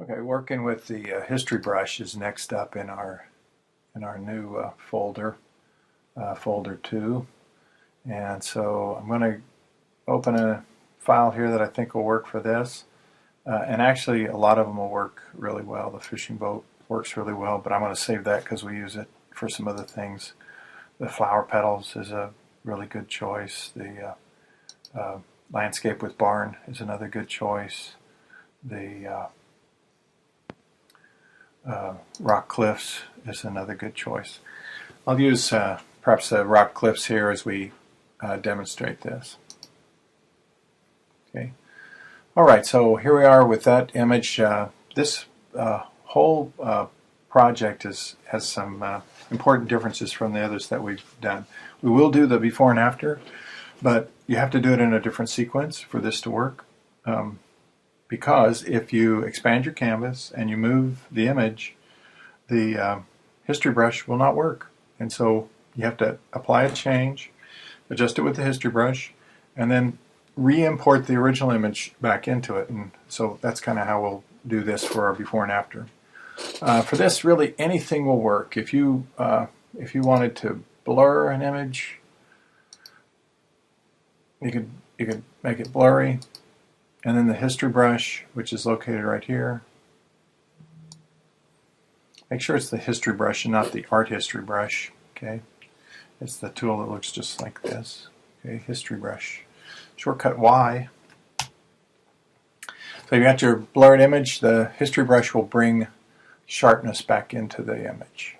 Okay, working with the history brush is next up in our new folder, folder 2. And so I'm going to open a file here that I think will work for this. And actually, a lot of them will work really well. The fishing boat works really well, but I'm going to save that because we use it for some other things. The flower petals is a really good choice. The landscape with barn is another good choice. The rock cliffs is another good choice. I'll use perhaps the rock cliffs here as we demonstrate this. Okay. All right, so here we are with that image. This whole project has some important differences from the others that we've done. We will do the before and after, but you have to do it in a different sequence for this to work. Because if you expand your canvas and you move the image, the history brush will not work. And so you have to apply a change, adjust it with the history brush, and then re-import the original image back into it. And so that's kind of how we'll do this for our before and after. For this, really anything will work. If you wanted to blur an image, you could make it blurry. And then the history brush, which is located right here. Make sure it's the history brush and not the art history brush. Okay, it's the tool that looks just like this. Okay, history brush. Shortcut Y. So you got your blurred image. The history brush will bring sharpness back into the image.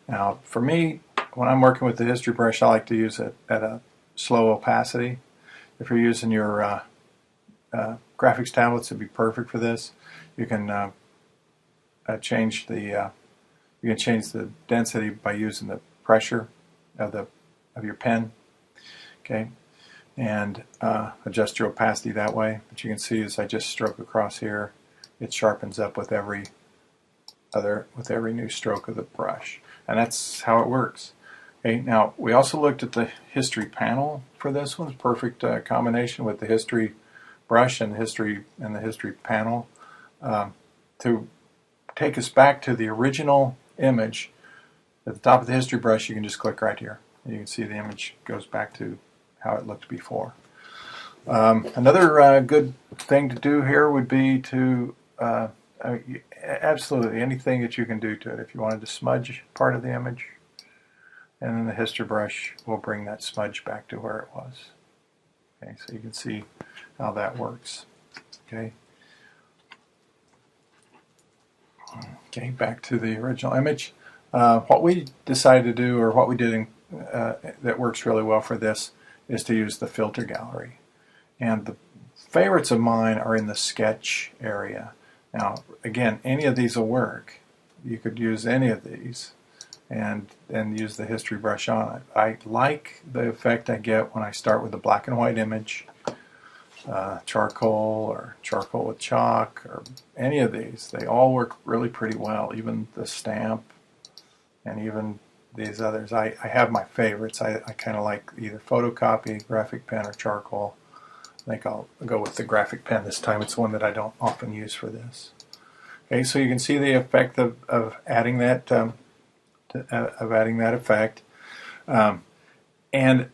Now, for me, when I'm working with the history brush, I like to use it at a slow opacity. If you're using your graphics tablets, it'd be perfect for this. You can change the density by using the pressure of your pen. Okay, and adjust your opacity that way. But you can see as I just stroke across here, it sharpens up with every new stroke of the brush, and that's how it works. Okay, now we also looked at the history panel for this one. Perfect combination with the history brush and the history panel to take us back to the original image. At the top of the history brush, you can just click right here. You can see the image goes back to how it looked before. Another good thing to do here would be to absolutely anything that you can do to it. If you wanted to smudge part of the image, and then the history brush will bring that smudge back to where it was. Okay, so you can see how that works. Okay. Okay, back to the original image. What we decided to do, or what we did that works really well for this, is to use the filter gallery. And the favorites of mine are in the sketch area. Now, again, any of these will work. You could use any of these and use the history brush on it. I like the effect I get when I start with a black and white image, charcoal or charcoal with chalk, or any of these. They all work really pretty well, even the stamp and even these others. I have my favorites. I kind of like either photocopy, graphic pen, or charcoal. I think I'll go with the graphic pen this time. It's one that I don't often use for this. Okay, so you can see the effect of adding that effect. And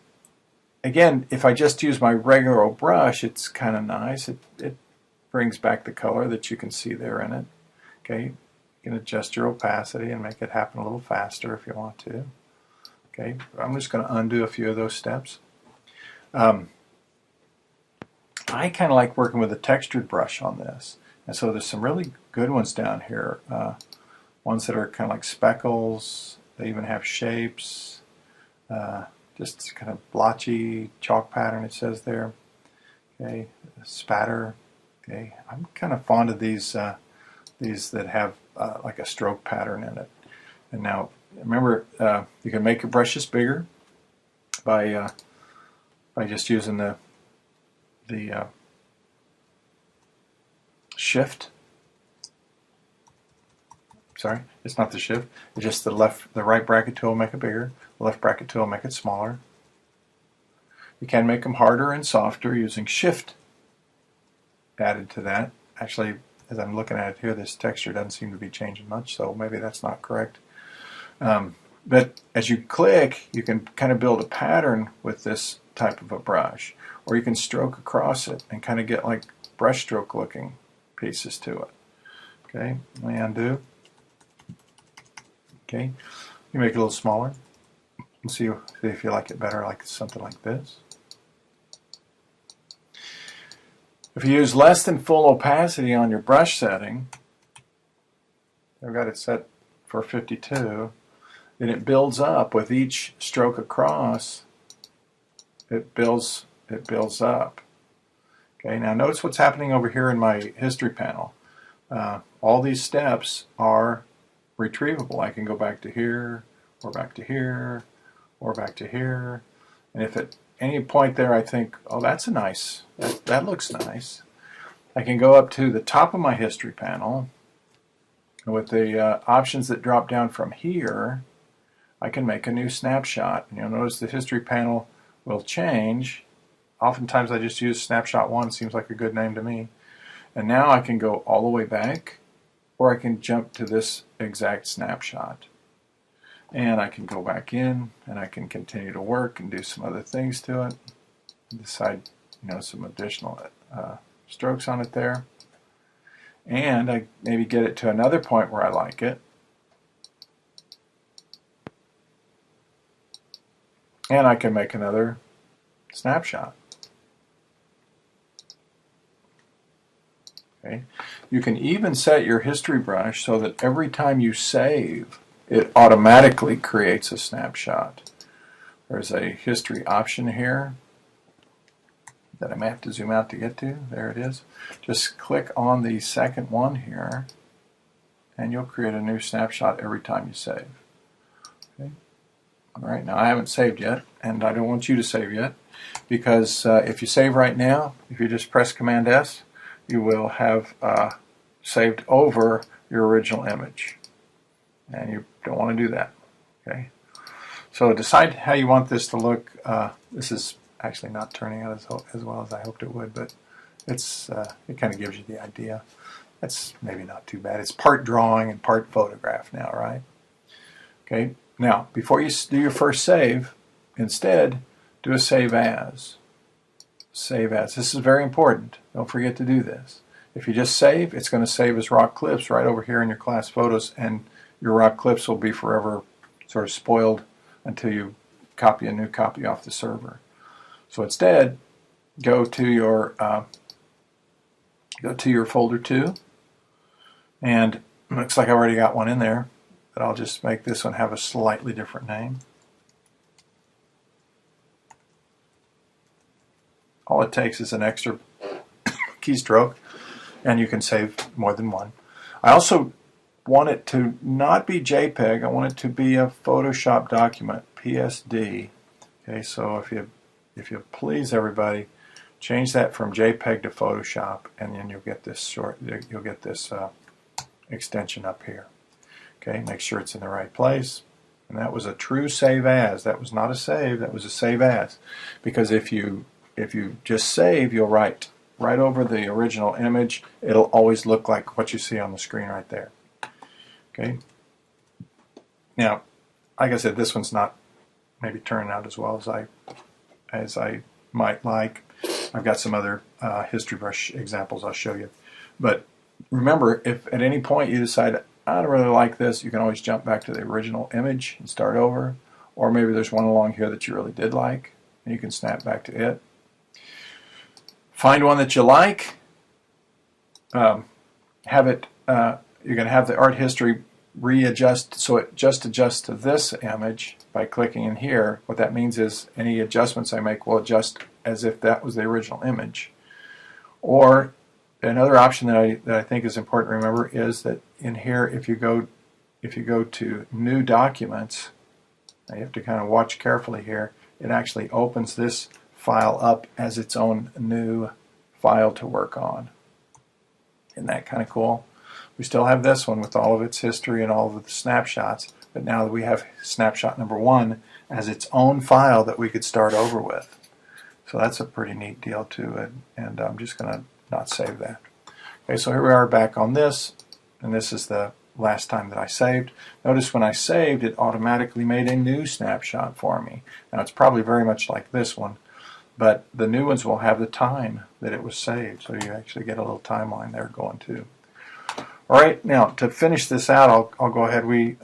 again, if I just use my regular old brush, it's kind of nice. It brings back the color that you can see there in it. Okay, you can adjust your opacity and make it happen a little faster if you want to. Okay, I'm just going to undo a few of those steps. I kind of like working with a textured brush on this. And so there's some really good ones down here. Ones that are kind of like speckles. They even have shapes. Just kind of blotchy chalk pattern, it says there. Okay, spatter. Okay, I'm kind of fond of these that have like a stroke pattern in it. And now, remember, you can make your brushes bigger by just using the shift. Sorry, it's not the shift. It's just the right bracket tool will make it bigger. The left bracket tool will make it smaller. You can make them harder and softer using shift added to that. Actually, as I'm looking at it here, this texture doesn't seem to be changing much, so maybe that's not correct. But as you click, you can kind of build a pattern with this type of a brush, or you can stroke across it and kind of get like brush stroke looking pieces to it. Okay, let me undo. Okay, you make it a little smaller and see if you like it better, like something like this. If you use less than full opacity on your brush setting, I've got it set for 52, then it builds up with each stroke across. It builds up. Okay, now notice what's happening over here in my history panel. All these steps are retrievable. I can go back to here, or back to here, or back to here. And if at any point there I think, oh, that's a nice, that looks nice, I can go up to the top of my history panel. And with the options that drop down from here, I can make a new snapshot. And you'll notice the history panel will change. Oftentimes I just use snapshot 1, seems like a good name to me. And now I can go all the way back, or I can jump to this exact snapshot. And I can go back in, and I can continue to work and do some other things to it. Decide, some additional strokes on it there. And I maybe get it to another point where I like it. And I can make another snapshot. Okay. You can even set your history brush so that every time you save, it automatically creates a snapshot. There's a history option here that I may have to zoom out to get to. There it is. Just click on the second one here, and you'll create a new snapshot every time you save. Okay. All right, now I haven't saved yet, and I don't want you to save yet, because if you save right now, if you just press Command S, you will have saved over your original image, and you don't want to do that. Okay, so decide how you want this to look. This is actually not turning out as well as I hoped it would, but it kind of gives you the idea. That's maybe not too bad. It's part drawing and part photograph now, right? Okay. Now, before you do your first save, instead, do a save as. Save as. This is very important. Don't forget to do this. If you just save, it's going to save as rock clips right over here in your class photos, and your rock clips will be forever sort of spoiled until you copy a new copy off the server. So instead, go to your folder 2, and it looks like I already got one in there. But I'll just make this one have a slightly different name. All it takes is an extra keystroke, and you can save more than one. I also want it to not be JPEG. I want it to be a Photoshop document, PSD. Okay, so if you please everybody, change that from JPEG to Photoshop, and then you'll get this extension up here. Okay, make sure it's in the right place. And that was a true save as. That was not a save, that was a save as. Because if you just save, you'll write right over the original image. It'll always look like what you see on the screen right there. Okay. Now, like I said, this one's not maybe turning out as well as I might like. I've got some other history brush examples I'll show you. But remember, if at any point you decide, I don't really like this, you can always jump back to the original image and start over. Or maybe there's one along here that you really did like, and you can snap back to it. Find one that you like. Have it. You're going to have the art history readjust so it just adjusts to this image by clicking in here. What that means is any adjustments I make will adjust as if that was the original image. Or another option that I think is important to remember is that in here, if you go to New Documents, now you have to kind of watch carefully here. It actually opens this file up as its own new file to work on. Isn't that kind of cool? We still have this one with all of its history and all of the snapshots, but now we have snapshot number 1 as its own file that we could start over with. So that's a pretty neat deal too, and I'm just going to not save that. Okay, so here we are back on this, and this is the last time that I saved. Notice when I saved, it automatically made a new snapshot for me. Now it's probably very much like this one, but the new ones will have the time that it was saved, so you actually get a little timeline there going too. All right, now to finish this out, I'll go ahead. We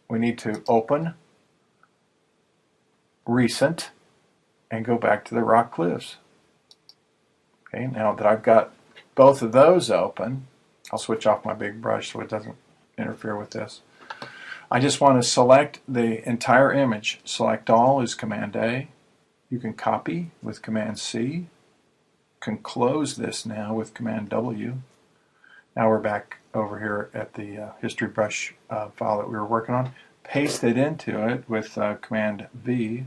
need to open Recent and go back to the Rock Cliffs. Okay, now that I've got both of those open, I'll switch off my big brush so it doesn't interfere with this. I just want to select the entire image. Select all is Command A. You can copy with Command C. You can close this now with Command W. Now we're back over here at the history brush file that we were working on. Paste it into it with Command V,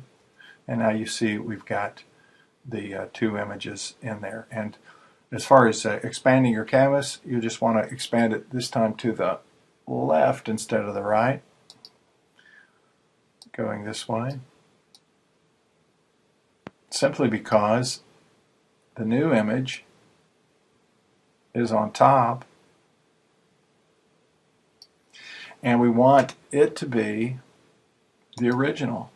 and now you see we've got the two images in there. And as far as expanding your canvas, you just want to expand it this time to the left instead of the right, going this way, simply because the new image is on top and we want it to be the original.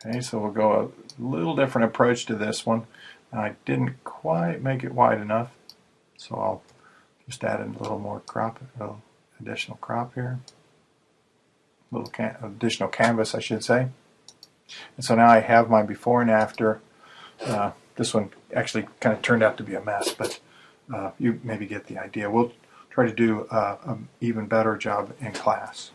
Okay, so we'll go a little different approach to this one. I didn't quite make it wide enough, so I'll just add in a little more crop, a little additional crop here, a little additional canvas, I should say. And so now I have my before and after. This one actually kind of turned out to be a mess, but you maybe get the idea. We'll try to do an even better job in class.